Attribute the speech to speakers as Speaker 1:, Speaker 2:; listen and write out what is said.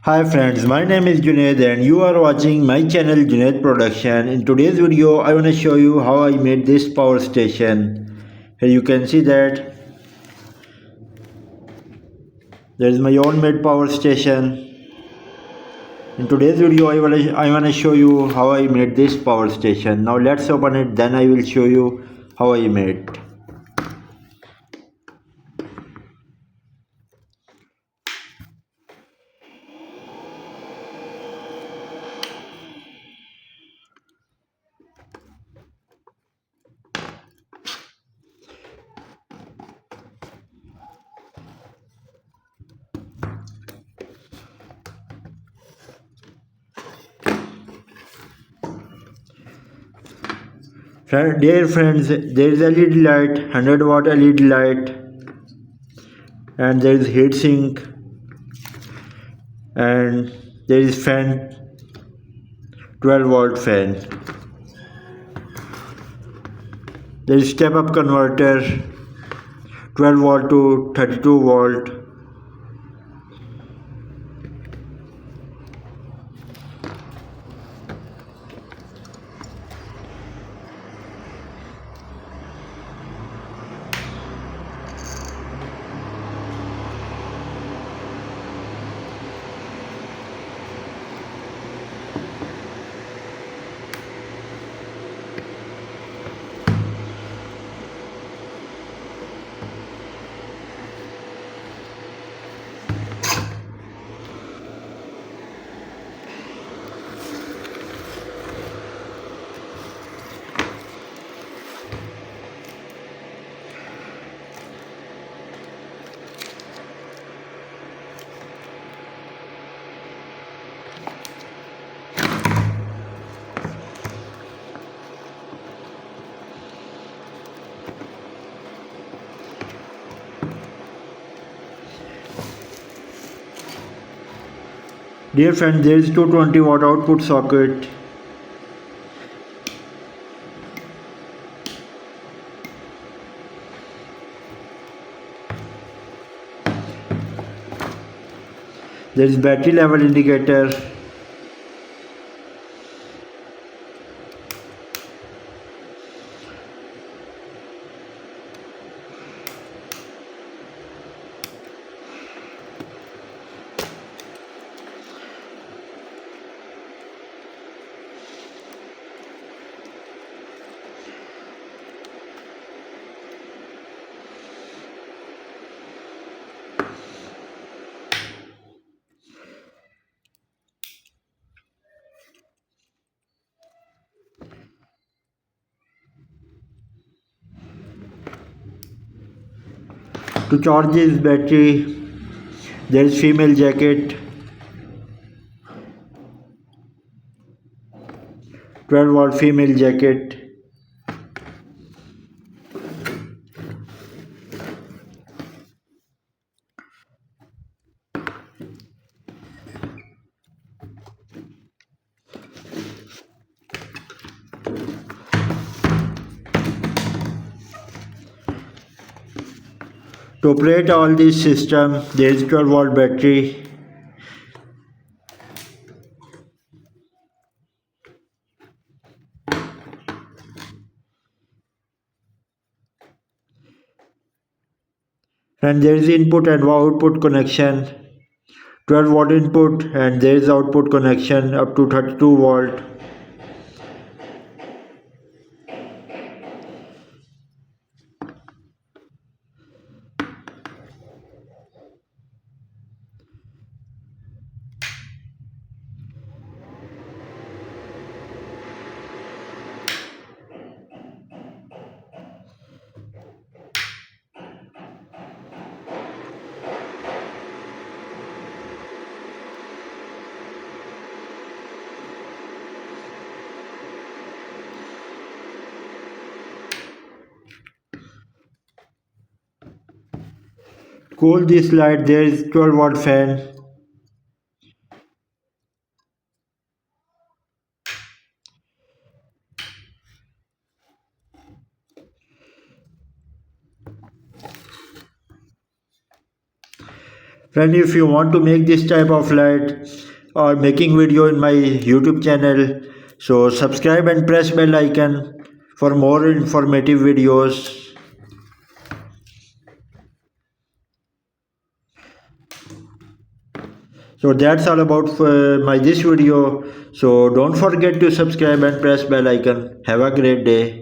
Speaker 1: Hi friends, my name is Junaid and you are watching my channel Junaid Production. In today's video, I want to show you how I made this power station. Here you can see that there is my own made power station. In today's video, I want to show you how I made this power station. Now let's open it, then I will show you how I made. Dear friends, there is LED light, 100-watt LED light, and there is heatsink, and there is fan, 12-volt fan. There is step up converter, 12 volt to 32 volt. Dear friends, there is 220 watt output socket. There is battery level indicator. To charge this battery, there is female jacket, 12 volt female jacket. To operate all this system, there is 12 volt battery. And there is input and output connection, 12 volt input, and there is output connection up to 32 volt. Cool this light, there is 12 volt fan. Friend, if you want to make this type of light or making video in my YouTube channel, so subscribe and press bell icon for more informative videos. So that's all about my this video. So don't forget to subscribe and press bell icon. Have a great day.